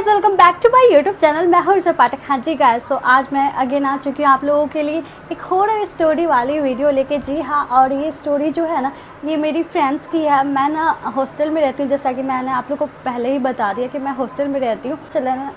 Guys, welcome back to my YouTube channel. मैं हूँ पाठक। हाँ जी गाइस, तो आज मैं अगेन आ चुकी हूँ आप लोगों के लिए एक हॉरर स्टोरी वाली वीडियो लेके। जी हाँ, और ये स्टोरी जो है ना, ये मेरी फ्रेंड्स की है। मैं ना हॉस्टल में रहती हूँ, जैसा कि मैंने आप लोगों को पहले ही बता दिया कि मैं हॉस्टल में रहती हूँ। चला ना,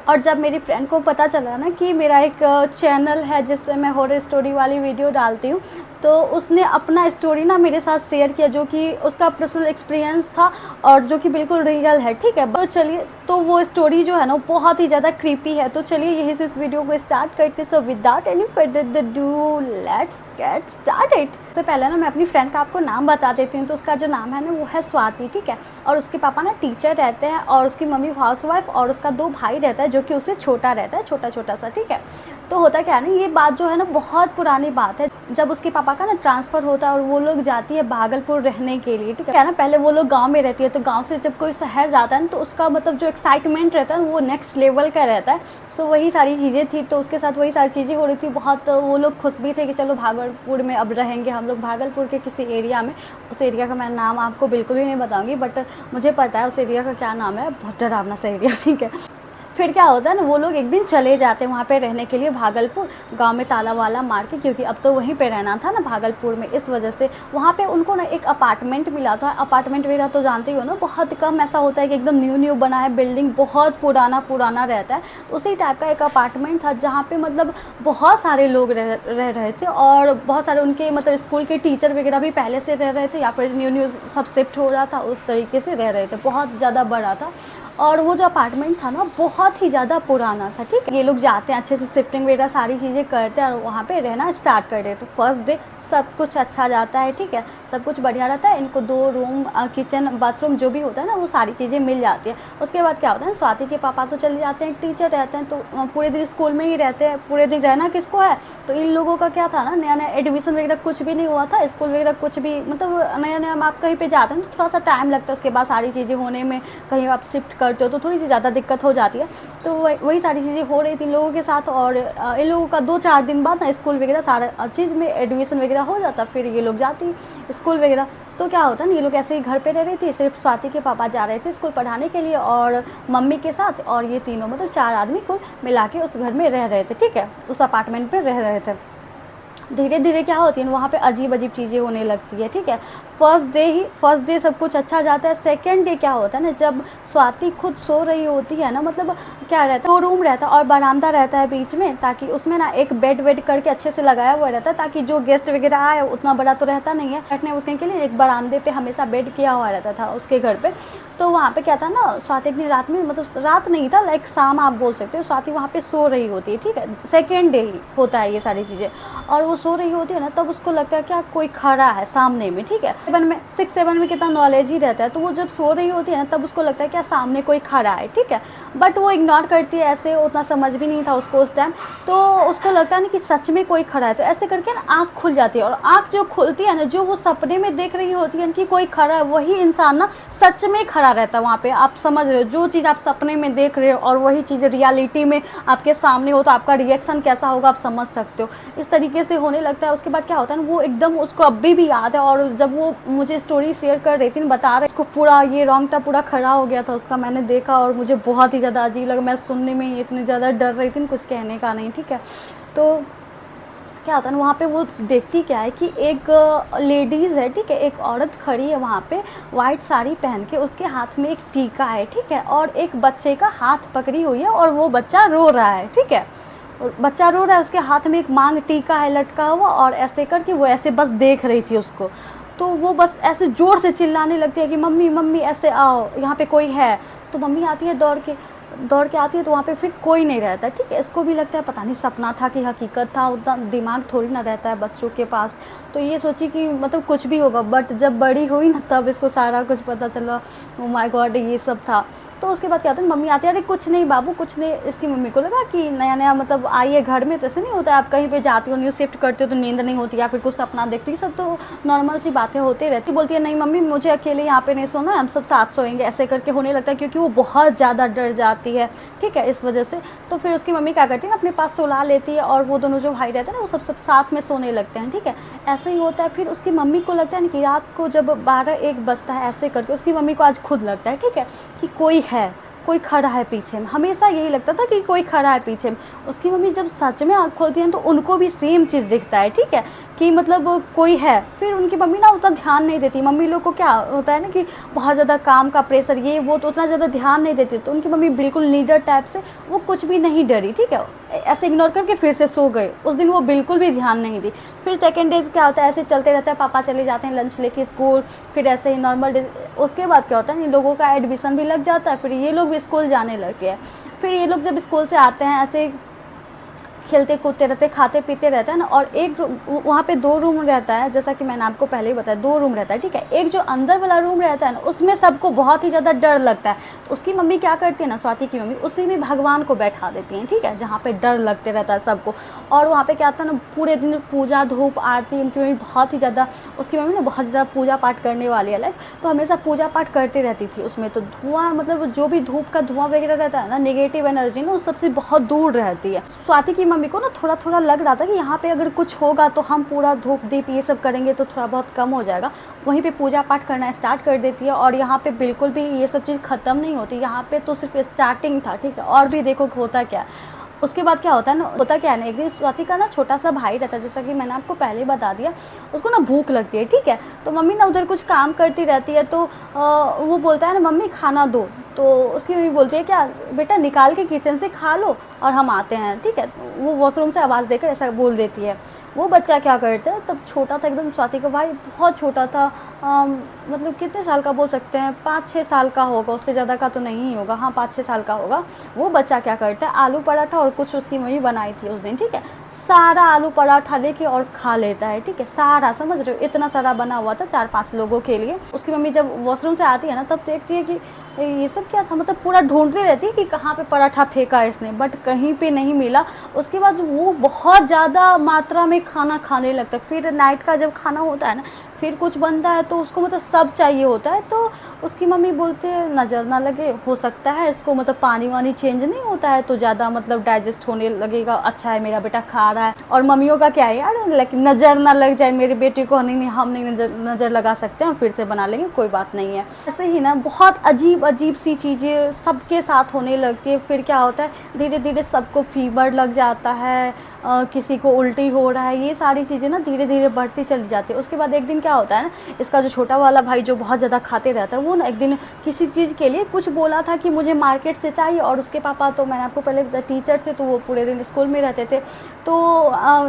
और जब मेरी फ्रेंड को पता चला ना कि मेरा एक चैनल है जिस पे मैं हॉरर स्टोरी वाली वीडियो डालती हूँ, तो उसने अपना स्टोरी ना मेरे साथ शेयर किया, जो कि उसका पर्सनल एक्सपीरियंस था और जो कि बिल्कुल रियल है। ठीक है, तो चलिए, तो वो स्टोरी जो है ना बहुत ही ज़्यादा क्रीपी है। तो चलिए यहीं से इस वीडियो को स्टार्ट करते। So without any further due, let's get started. सबसे पहले ना मैं अपनी फ्रेंड का आपको नाम बता देती हूँ। तो उसका जो नाम है ना वो है स्वाति। ठीक है, और उसके पापा ना टीचर रहते हैं और उसकी मम्मी हाउसवाइफ, और उसका 2 भाई रहता है जो कि उससे छोटा रहता है, छोटा छोटा सा। ठीक है, तो होता क्या है ना, ये बात जो है ना बहुत पुरानी बात है। जब उसके पापा का ना ट्रांसफ़र होता है और वो लोग जाती है भागलपुर रहने के लिए। ठीक है ना, पहले वो लोग गांव में रहती है, तो गांव से जब कोई शहर जाता है ना, तो उसका मतलब जो एक्साइटमेंट रहता है वो नेक्स्ट लेवल का रहता है। सो वही सारी चीज़ें थी, तो उसके साथ वही सारी चीज़ें हो रही थी। बहुत वो लोग खुश भी थे कि चलो भागलपुर में अब रहेंगे हम लोग, भागलपुर के किसी एरिया में। उस एरिया का मैं नाम आपको बिल्कुल भी नहीं बताऊँगी, बट मुझे पता है उस एरिया का क्या नाम है। बहुत डरावना सा एरिया। ठीक है, फिर क्या होता है ना, वो लोग एक दिन चले जाते हैं वहाँ पे रहने के लिए भागलपुर, गांव में ताला वाला मार के, क्योंकि अब तो वहीं पे रहना था ना भागलपुर में। इस वजह से वहाँ पे उनको ना एक अपार्टमेंट मिला था। अपार्टमेंट वगैरह तो जानते ही हो ना, बहुत कम ऐसा होता है कि एकदम न्यू न्यू बना है, बिल्डिंग बहुत पुराना पुराना रहता है। तो उसी टाइप का एक अपार्टमेंट था जहाँ पे मतलब बहुत सारे लोग रह रहे थे, और बहुत सारे उनके मतलब स्कूल के टीचर वगैरह भी पहले से रह रहे थे, या फिर न्यू न्यू सब शिफ्ट हो रहा था, उस तरीके से रह रहे थे। बहुत ज़्यादा बड़ा था, और वो जो अपार्टमेंट था ना बहुत ही ज़्यादा पुराना था। ठीक है, ये लोग जाते हैं अच्छे से, शिफ्टिंग वगैरह सारी चीज़ें करते हैं और वहाँ पे रहना स्टार्ट कर देते। तो फर्स्ट डे सब कुछ अच्छा जाता है। ठीक है, सब कुछ बढ़िया रहता है। इनको 2 रूम, किचन, बाथरूम जो भी होता है ना वो सारी चीज़ें मिल जाती है। उसके बाद क्या होता है, स्वाति के पापा तो चले जाते हैं, टीचर रहते हैं, तो पूरे दिन स्कूल में ही रहते हैं। पूरे दिन रहना किसको है, तो इन लोगों का क्या था ना, नया नया एडमिशन वगैरह कुछ भी नहीं हुआ था, स्कूल वगैरह कुछ भी, मतलब नया नया आप कहीं पर जाते हैं तो थोड़ा सा टाइम लगता है। उसके बाद सारी चीज़ें होने में, कहीं आप शिफ्ट करते हो तो थोड़ी सी ज़्यादा दिक्कत हो जाती है। तो वही सारी चीज़ें हो रही थी इन लोगों के साथ, और इन लोगों का 2-4 दिन बाद ना स्कूल वगैरह सारा चीज़ में एडमिशन वगैरह हो जाता, फिर ये लोग जाती स्कूल वगैरह। तो क्या होता है ना, ये लोग ऐसे ही घर पे रह रही थी, सिर्फ स्वाति के पापा जा रहे थे स्कूल पढ़ाने के लिए, और मम्मी के साथ, और ये तीनों मतलब 4 आदमी कुल मिला के उस घर में रह रहे थे। ठीक है, उस अपार्टमेंट पर रह रहे थे। धीरे धीरे क्या होती है, वहाँ पे अजीब अजीब चीज़ें होने लगती है। ठीक है, फर्स्ट डे सब कुछ अच्छा जाता है। सेकंड डे क्या होता है ना, जब स्वाति खुद सो रही होती है ना, मतलब क्या रहता है, 2 रूम रहता है और बरामदा रहता है बीच में, ताकि उसमें ना एक बेड वेड करके अच्छे से लगाया हुआ रहता है, ताकि जो गेस्ट वगैरह आए, उतना बड़ा तो रहता नहीं है, बैठने उठने के लिए एक बरामदे पे हमेशा बेड किया हुआ रहता था उसके घर पे। तो वहाँ पे क्या था ना, स्वाति अपनी रात में, मतलब रात नहीं था, लाइक शाम आप बोल सकते हो, स्वाति वहाँ पे सो रही होती है। ठीक है, सेकेंड डे ही होता है ये सारी चीज़ें, और वो सो रही होती है ना, तब उसको लगता है क्या कोई खड़ा है सामने में। ठीक है, 6-7 में कितना नॉलेज ही रहता है, तो वो जब सो रही होती है ना, तब उसको लगता है क्या सामने कोई खड़ा है। ठीक है, बट वो इग्नोर करती है, ऐसे उतना समझ भी नहीं था उसको उस टाइम। तो उसको लगता है ना कि सच में कोई खड़ा है, तो ऐसे करके ना आँख खुल जाती है, और आँख जो खुलती है ना, जो वो सपने में देख रही होती है कि कोई खड़ा है, वही इंसान ना सच में खड़ा रहता है वहाँ पे। आप समझ रहे हो, जो चीज़ आप सपने में देख रहे हो और वही चीज़ रियलिटी में आपके सामने हो, तो आपका रिएक्शन कैसा होगा आप समझ सकते हो। इस तरीके से होने लगता है। उसके बाद क्या होता है ना, वो एकदम, उसको अभी भी याद है, और जब वो मुझे स्टोरी शेयर कर रही थी, बता रहे, उसको पूरा ये रोंगटा पूरा खड़ा हो गया था उसका। मैंने देखा और मुझे बहुत ही ज़्यादा अजीब लगा। मैं सुनने में ही इतनी ज़्यादा डर रही थी, कुछ कहने का नहीं। ठीक है, तो क्या होता है ना, वहाँ पे वो देखती क्या है कि एक लेडीज़ है। ठीक है, एक औरत खड़ी है वहाँ पे वाइट साड़ी पहन के, उसके हाथ में एक टीका है। ठीक है, और एक बच्चे का हाथ पकड़ी हुई है, और वो बच्चा रो रहा है। ठीक है, और बच्चा रो रहा है, उसके हाथ में एक मांग टीका है लटका हुआ, और ऐसे करके वो ऐसे बस देख रही थी उसको। तो वो बस ऐसे ज़ोर से चिल्लाने लगती है कि मम्मी मम्मी ऐसे आओ, यहाँ पे कोई है। तो मम्मी आती है दौड़ के आती है, तो वहाँ पे फिर कोई नहीं रहता। ठीक है, इसको भी लगता है पता नहीं सपना था कि हकीकत था, उतना दिमाग थोड़ी ना रहता है बच्चों के पास। तो ये सोची कि मतलब कुछ भी होगा, बट जब बड़ी हुई ना, तब इसको सारा कुछ पता चला। ओ माय गॉड, ये सब था। तो उसके बाद क्या होता है, मम्मी आती है, अरे कुछ नहीं बाबू कुछ नहीं। इसकी मम्मी को लगा कि नया नया मतलब आई है घर में, तो ऐसे नहीं होता है, आप कहीं पे जाती हो, न्यू शिफ्ट करते हो तो नींद नहीं होती, या फिर कुछ सपना देखती हो, सब तो नॉर्मल सी बातें होती रहती। बोलती है नहीं मम्मी, मुझे अकेले यहाँ पे नहीं सोना, हम सब साथ सोएंगे, ऐसे करके होने लगता है, क्योंकि वो बहुत ज़्यादा डर जाती है। ठीक है, इस वजह से। तो फिर उसकी मम्मी क्या करती है ना, अपने पास सुला लेती है, और वो दोनों जो भाई रहते हैं ना, वो सब साथ में सोने लगते हैं। ठीक है, ऐसे ही होता है। फिर उसकी मम्मी को लगता है ना कि रात को जब 12-1 बजता है, ऐसे करके उसकी मम्मी को आज खुद लगता है, ठीक है, कि कोई है। कोई खड़ा है पीछे में, हमेशा यही लगता था कि कोई खड़ा है पीछे में। उसकी मम्मी जब सच में आँख खोलती है तो उनको भी सेम चीज़ दिखता है, ठीक है, कि मतलब कोई है। फिर उनकी मम्मी ना उतना ध्यान नहीं देती, मम्मी लोग को क्या होता है ना कि बहुत ज़्यादा काम का प्रेशर ये वो, तो उतना ज़्यादा ध्यान नहीं देती। तो उनकी मम्मी बिल्कुल लीडर टाइप से, वो कुछ भी नहीं डरी, ठीक है, ऐसे इग्नोर करके फिर से सो गए। उस दिन वो बिल्कुल भी ध्यान नहीं दी। फिर सेकेंड डेज क्या होता है, ऐसे चलते रहता है, पापा चले जाते हैं लंच लेके स्कूल, फिर ऐसे ही नॉर्मल डे। उसके बाद क्या होता है, इन लोगों का एडमिशन भी लग जाता है, फिर ये लोग भी स्कूल जाने लगे हैं। फिर ये लोग जब स्कूल से आते हैं ऐसे खेलते कूदते रहते, खाते पीते रहते हैं ना। और एक वहाँ पे 2 रूम रहता है, जैसा कि मैंने आपको पहले ही बताया, 2 रूम रहता है, ठीक है। एक जो अंदर वाला रूम रहता है ना, उसमें सबको बहुत ही ज़्यादा डर लगता है। तो उसकी मम्मी क्या करती है ना, स्वाति की मम्मी, उसी में भगवान को बैठा देती हैं, ठीक है, जहाँ पे डर लगते रहता है सबको। और वहाँ पे क्या होता है ना, पूरे दिन पूजा धूप आरती, उनकी मम्मी बहुत ही ज़्यादा, उसकी मम्मी ना बहुत ज़्यादा पूजा पाठ करने वाली है, तो हमेशा पूजा पाठ करती रहती थी उसमें। तो धुआं, मतलब जो भी धूप का धुआं वगैरह रहता है ना, नेगेटिव एनर्जी ना उस सबसे बहुत दूर रहती है। स्वाति की मम्मी को ना थोड़ा थोड़ा लग रहा था कि यहाँ पे अगर कुछ होगा तो हम पूरा धूप दीप ये सब करेंगे तो थोड़ा बहुत कम हो जाएगा। वहीं पे पूजा पाठ करना स्टार्ट कर देती है। और यहाँ पे बिल्कुल भी ये सब चीज़ ख़त्म नहीं होती, यहाँ पे तो सिर्फ स्टार्टिंग था, ठीक है। और भी देखो होता क्या, उसके बाद क्या होता है ना, होता क्या है ना, एक दिन स्वाति का ना छोटा सा भाई रहता है, जैसा कि मैंने आपको पहले बता दिया। उसको ना भूख लगती है, ठीक है। तो मम्मी ना उधर कुछ काम करती रहती है, तो वो बोलता है ना, मम्मी खाना दो। तो उसकी मम्मी बोलती है, क्या बेटा, निकाल के किचन से खा लो और हम आते हैं, ठीक है। वो वॉशरूम से आवाज़ देकर ऐसा बोल देती है। वो बच्चा क्या करता है, तब छोटा था एकदम, स्वाति का भाई बहुत छोटा था, मतलब कितने साल का बोल सकते हैं, 5-6 साल का होगा, उससे ज़्यादा का तो नहीं होगा, हाँ 5-6 साल का होगा। वो बच्चा क्या करता है, आलू पराठा और कुछ उसकी मम्मी बनाई थी उस दिन, ठीक है, सारा आलू पराठा लेके और खा लेता है, ठीक है, सारा, समझ रहे हो, इतना सारा बना हुआ था 4-5 लोगों के लिए। उसकी मम्मी जब वॉशरूम से आती है ना, तब देखती है कि ये सब क्या था, मतलब पूरा ढूंढती रहती है कि कहाँ पे पराठा फेंका है इसने, बट कहीं पे नहीं मिला। उसके बाद वो बहुत ज़्यादा मात्रा में खाना खाने लगता है। फिर नाइट का जब खाना होता है ना, फिर कुछ बनता है तो उसको मतलब सब चाहिए होता है। तो उसकी मम्मी बोलते हैं, नज़र ना लगे, हो सकता है इसको मतलब पानी वानी चेंज नहीं होता है तो ज़्यादा मतलब डाइजेस्ट होने लगेगा, अच्छा है मेरा बेटा खा रहा है। और मम्मियों का क्या है यार, लेकिन नज़र ना लग जाए मेरे बेटे को, नहीं हम नहीं नज़र लगा सकते हैं, फिर से बना लेंगे, कोई बात नहीं है। ऐसे ही ना बहुत अजीब अजीब सी चीज़ें सबके साथ होने लगती है। फिर क्या होता है, धीरे धीरे सबको फीवर लग जाता है, किसी को उल्टी हो रहा है, ये सारी चीज़ें ना धीरे धीरे बढ़ती चली जाती है। उसके बाद एक दिन क्या होता है ना, इसका जो छोटा वाला भाई जो बहुत ज़्यादा खाते रहता है, वो ना एक दिन किसी चीज़ के लिए कुछ बोला था कि मुझे मार्केट से चाहिए। और उसके पापा, तो मैंने आपको पहले टीचर थे, तो वो पूरे दिन स्कूल में रहते थे। तो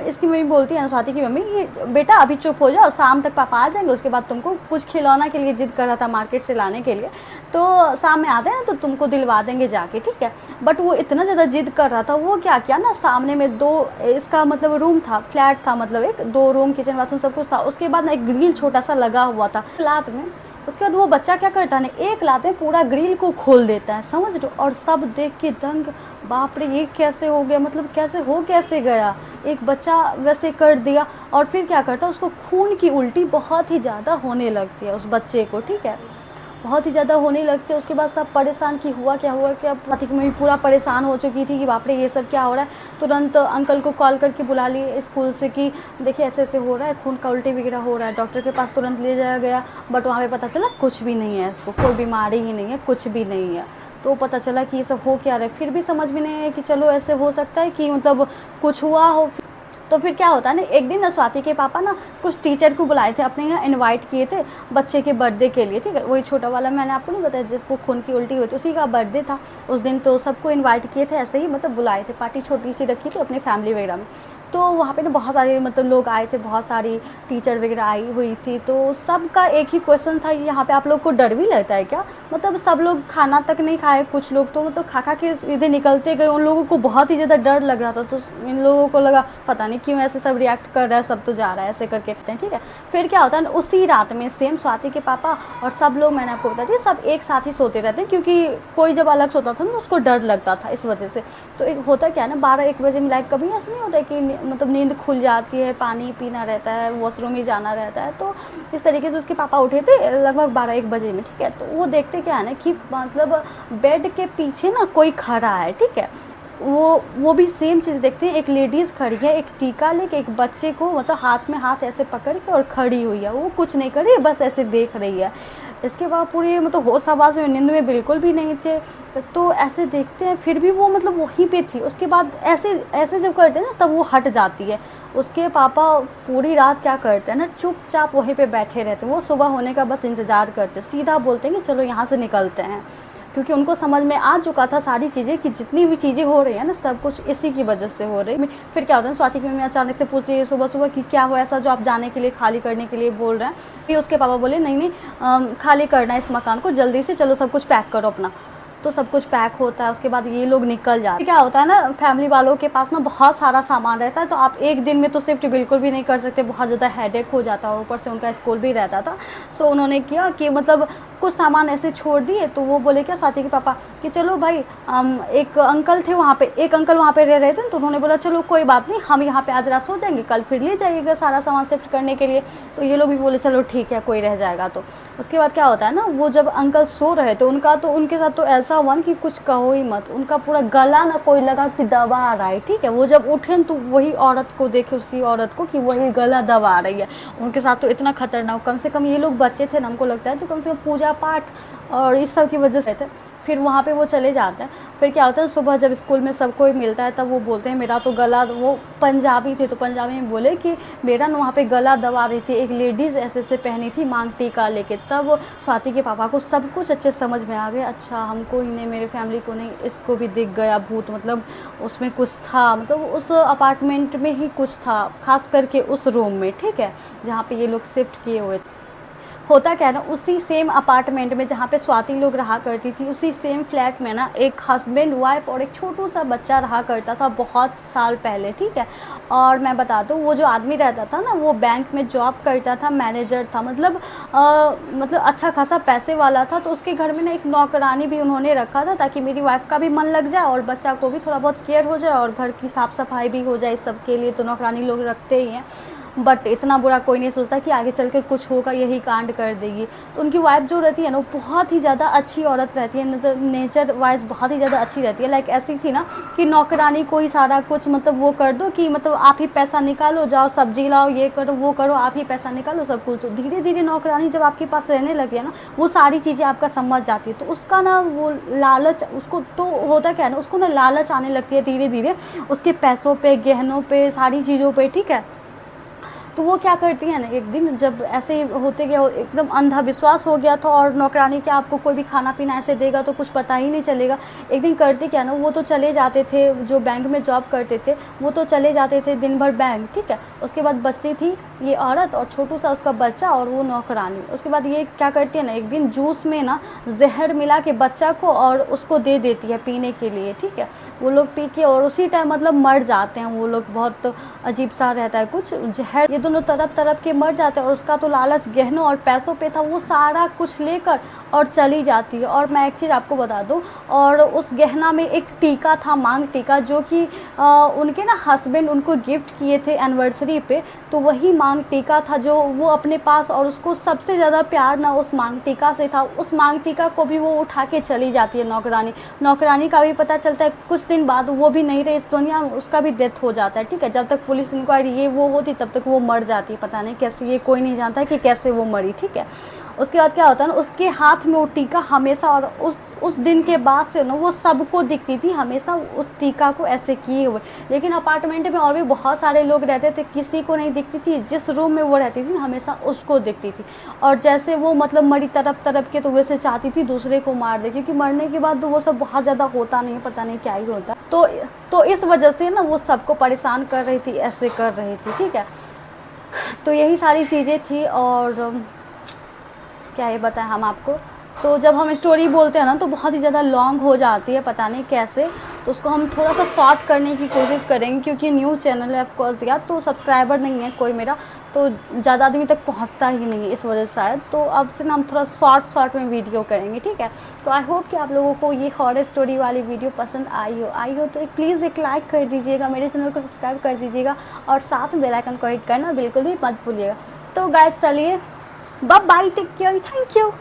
इसकी मम्मी बोलती है, स्वाति की मम्मी, ये बेटा अभी चुप हो जाओ, शाम तक पापा आ जाएंगे, उसके बाद तुमको कुछ खिलौना के लिए जिद कर रहा था मार्केट से लाने के लिए, तो शाम में आते हैं तो तुमको दिलवा देंगे जाके, ठीक है। बट वो इतना ज़्यादा जिद कर रहा था, वो क्या किया ना, सामने में 2, इसका मतलब रूम था, फ्लैट था, मतलब एक 2 रूम, किचन बाथरूम सब कुछ था। उसके बाद ना एक ग्रिल छोटा सा लगा हुआ था लात में। उसके बाद वो बच्चा क्या करता है ना, एक लात में पूरा ग्रिल को खोल देता है, समझ रहे हो। और सब देख के दंग, बाप रे ये कैसे हो गया, मतलब कैसे गया, एक बच्चा वैसे कर दिया। और फिर क्या करता है, उसको खून की उल्टी बहुत ही ज़्यादा होने लगती है उस बच्चे को, ठीक है, बहुत ही ज़्यादा होने लगते हैं। उसके बाद सब परेशान कि हुआ क्या कि अब पति की मम्मी पूरा परेशान हो चुकी थी कि बाप रे ये सब क्या हो रहा है। तुरंत अंकल को कॉल करके बुला लिए स्कूल से कि देखिए ऐसे ऐसे हो रहा है, खून का उल्टी वगैरह हो रहा है। डॉक्टर के पास तुरंत ले जाया गया, बट वहाँ पे पता चला कुछ भी नहीं है, इसको कोई बीमारी ही नहीं है, कुछ भी नहीं है। तो पता चला कि ये सब हो क्या रहा है। फिर भी समझ में नहीं है कि चलो ऐसे हो सकता है कि मतलब कुछ हुआ हो। तो फिर क्या होता है ना, एक दिन ना स्वाति के पापा ना कुछ टीचर को बुलाए थे, अपने यहाँ इनवाइट किए थे बच्चे के बर्थडे के लिए, ठीक है। वही छोटा वाला मैंने आपको नहीं बताया जिसको खून की उल्टी हुई थी, उसी का बर्थडे था उस दिन। तो सबको इनवाइट किए थे, ऐसे ही मतलब बुलाए थे, पार्टी छोटी सी रखी थी अपनी फैमिली वगैरह में। तो वहाँ पे ना बहुत सारे मतलब लोग आए थे, बहुत सारी टीचर वगैरह आई हुई थी। तो सबका एक ही क्वेश्चन था, यहाँ पे आप लोग को डर भी लगता है क्या, मतलब सब लोग खाना तक नहीं खाए, कुछ लोग तो मतलब खा के सीधे निकलते गए। उन लोगों को बहुत ही ज़्यादा डर लग रहा था। तो इन लोगों को लगा पता नहीं क्यों ऐसे सब रिएक्ट कर रहा है, सब तो जा रहा है ऐसे करके, ठीक है। फिर क्या होता है, उसी रात में सेम स्वाति के पापा और सब लोग, मैंने आपको बता दिया, सब एक साथ ही सोते रहते हैं, क्योंकि कोई जब अलग सोता था ना उसको डर लगता था इस वजह से। तो एक होता क्या है ना, 12-1 बजे में लाइक कभी ऐसा नहीं होता है कि मतलब नींद खुल जाती है, पानी पीना रहता है, वॉशरूम ही जाना रहता है। तो इस तरीके से उसके पापा उठे थे लगभग 12-1 बजे में, ठीक है। तो वो देखते क्या है ना कि मतलब बेड के पीछे ना कोई खड़ा है, ठीक है। वो भी सेम चीज़ देखते हैं, एक लेडीज़ खड़ी है, एक टीका लेके एक बच्चे को मतलब हाथ में हाथ ऐसे पकड़ के और खड़ी हुई है। वो कुछ नहीं कर रही है, बस ऐसे देख रही है। इसके बाद पूरी मतलब होश आवाज़ में, नींद में बिल्कुल भी नहीं थे। तो ऐसे देखते हैं, फिर भी वो मतलब वहीं पे थी। उसके बाद ऐसे ऐसे जब करते हैं ना तब वो हट जाती है। उसके पापा पूरी रात क्या करते हैं ना, चुपचाप वहीं पे बैठे रहते हैं। वो सुबह होने का बस इंतज़ार करते, सीधा बोलते हैं कि चलो यहाँ से निकलते हैं, क्योंकि उनको समझ में आ चुका था सारी चीज़ें कि जितनी भी चीज़ें हो रही है ना सब कुछ इसी की वजह से हो रही है। फिर क्या होता है, स्वाति की मम्मी अचानक से पूछती है सुबह सुबह कि क्या हुआ ऐसा जो आप जाने के लिए, खाली करने के लिए बोल रहे हैं। फिर उसके पापा बोले नहीं नहीं, खाली करना है इस मकान को, जल्दी से चलो सब कुछ पैक करो अपना। तो सब कुछ पैक होता है, उसके बाद ये लोग निकल जाते हैं। क्या होता है ना, फैमिली वालों के पास ना बहुत सारा सामान रहता है, तो आप एक दिन में तो शिफ्ट बिल्कुल भी नहीं कर सकते, बहुत ज़्यादा हेडेक हो जाता है, और ऊपर से उनका स्कूल भी रहता था। सो उन्होंने किया कि मतलब कुछ सामान ऐसे छोड़ दिए। तो वो बोले क्या, स्वाति के पापा, कि चलो भाई, एक अंकल थे वहाँ पे, एक अंकल वहाँ पे रह रहे थे, तो उन्होंने बोला चलो कोई बात नहीं, हम यहाँ पे आज रात सो जाएंगे, कल फिर ले जाइएगा सारा सामान शिफ्ट करने के लिए। तो ये लोग भी बोले चलो ठीक है, कोई रह जाएगा। तो उसके बाद क्या होता है ना, वो जब अंकल सो रहे तो उनके साथ तो ऐसा हुआ कि कुछ कहो ही मत, उनका पूरा गला ना कोई लगा कि दबा आ रहा है, ठीक है। वो जब उठे तो वही औरत को देखे, उसी औरत को, कि वही गला दबा रही है। उनके साथ तो इतना खतरनाक, कम से कम ये लोग बच्चे थे ना, हमको लगता है, तो कम से कम पूजा पाठ और इस सब की वजह से थे। फिर वहाँ पे वो चले जाते हैं। फिर क्या होता है, सुबह जब स्कूल में सबको मिलता है तब वो बोलते हैं मेरा तो गला, वो पंजाबी थे तो पंजाबी में बोले कि मेरा ना वहाँ पे गला दबा रही थी एक लेडीज़, ऐसे ऐसे पहनी थी मांग टीका लेके। तब स्वाति के पापा को सब कुछ अच्छे समझ में आ गया, अच्छा हमको ही नहीं, मेरे फैमिली को नहीं, इसको भी दिख गया भूत, मतलब उसमें कुछ था, मतलब उस अपार्टमेंट में ही कुछ था, खास करके उस रूम में, ठीक है, जहाँ पे ये लोग शिफ्ट किए हुए थे। होता क्या है ना, उसी सेम अपार्टमेंट में जहाँ पे स्वाति लोग रहा करती थी, उसी सेम फ्लैट में ना एक हस्बैंड वाइफ और एक छोटू सा बच्चा रहा करता था बहुत साल पहले, ठीक है। और मैं बता दूँ, वो जो आदमी रहता था ना, वो बैंक में जॉब करता था, मैनेजर था, मतलब अच्छा खासा पैसे वाला था। तो उसके घर में ना एक नौकरानी भी उन्होंने रखा था, ताकि मेरी वाइफ का भी मन लग जाए और बच्चा को भी थोड़ा बहुत केयर हो जाए और घर की साफ़ सफाई भी हो जाए, इस सब के लिए तो नौकरानी लोग रखते ही हैं। बट इतना बुरा कोई नहीं सोचता कि आगे चल कर कुछ होगा, यही कांड कर देगी। तो उनकी वाइफ जो रहती है ना, वो बहुत ही ज़्यादा अच्छी औरत रहती है, मतलब नेचर वाइज बहुत ही ज़्यादा अच्छी रहती है। लाइक ऐसी थी ना कि नौकरानी को ही सारा कुछ मतलब वो कर दो, कि मतलब आप ही पैसा निकालो, जाओ सब्जी लाओ, ये करो वो करो, आप ही पैसा निकालो, सब कुछ। तो धीरे धीरे नौकरानी जब आपके पास रहने लगी है ना, वो सारी चीज़ें आपका समझ जाती है। तो उसका ना वो लालच, उसको तो होता क्या है ना, उसको ना लालच आने लगती है धीरे धीरे उसके पैसों पे, गहनों पे, सारी चीज़ों पे, ठीक है। तो वो क्या करती है ना, एक दिन जब ऐसे होते गया, एकदम अंधा विश्वास हो गया था, और नौकरानी क्या आपको कोई भी खाना पीना ऐसे देगा तो कुछ पता ही नहीं चलेगा। एक दिन करते क्या ना, वो तो चले जाते थे, जो बैंक में जॉब करते थे वो तो चले जाते थे दिन भर बैंक, ठीक है। उसके बाद बचती थी ये औरत और छोटू सा उसका बच्चा और वो नौकरानी। उसके बाद ये क्या करती है ना, एक दिन जूस में ना जहर मिला के बच्चा को और उसको दे देती है पीने के लिए, ठीक है। वो लोग पी के और उसी टाइम मतलब मर जाते हैं वो लोग, बहुत अजीब सा रहता है कुछ जहर, ये दोनों तरफ तरफ के मर जाते हैं। और उसका तो लालच गहनों और पैसों पे था, वो सारा कुछ लेकर और चली जाती है। और मैं एक चीज़ आपको बता दूं, और उस गहना में एक टीका था, मांग टीका, जो कि उनके ना हस्बैंड उनको गिफ्ट किए थे एनिवर्सरी पे। तो वही मांग टीका था जो वो अपने पास, और उसको सबसे ज़्यादा प्यार ना उस मांग टीका से था। उस मांग टीका को भी वो उठा के चली जाती है नौकरानी। नौकरानी का भी पता चलता है कुछ दिन बाद, वो भी नहीं रही इस दुनिया में, उसका भी डेथ हो जाता है, ठीक है। जब तक पुलिस इंक्वायरी ये वो होती तब तक वो मर जाती है, पता नहीं कैसे, ये कोई नहीं जानता कि कैसे वो मरी, ठीक है। उसके बाद क्या होता है ना, उसके हाथ में वो टीका हमेशा, और उस दिन के बाद से ना वो सबको दिखती थी हमेशा उस टीका को ऐसे किए हुए। लेकिन अपार्टमेंट में और भी बहुत सारे लोग रहते थे, किसी को नहीं दिखती थी, जिस रूम में वो रहती थी हमेशा उसको दिखती थी। और जैसे वो मतलब मरी तरफ तरफ के, तो वैसे चाहती थी दूसरे को मार दे, क्योंकि मरने के बाद तो वो सब बहुत ज़्यादा होता नहीं, पता नहीं क्या ही होता। तो इस वजह से ना वो सबको परेशान कर रही थी, ऐसे कर रही थी, ठीक है। तो यही सारी चीज़ें थी, और क्या ये बताएं हम आपको। तो जब हम स्टोरी बोलते हैं ना तो बहुत ही ज़्यादा लॉन्ग हो जाती है, पता नहीं कैसे। तो उसको हम थोड़ा सा शॉर्ट करने की कोशिश करेंगे, क्योंकि न्यू चैनल है ऑफकोर्स यार, तो सब्सक्राइबर नहीं है कोई मेरा, तो ज़्यादा आदमी तक पहुंचता ही नहीं है इस वजह से शायद। तो अब से ना हम थोड़ा शॉर्ट में वीडियो करेंगे, ठीक है। तो आई होप कि आप लोगों को ये हॉरर स्टोरी वाली वीडियो पसंद आई हो तो प्लीज़ एक लाइक कर दीजिएगा, मेरे चैनल को सब्सक्राइब कर दीजिएगा, और साथ में बेल आइकन को हिट करना बिल्कुल भी मत भूलिएगा। तो गाइस चलिए, bye bye, take care, thank you.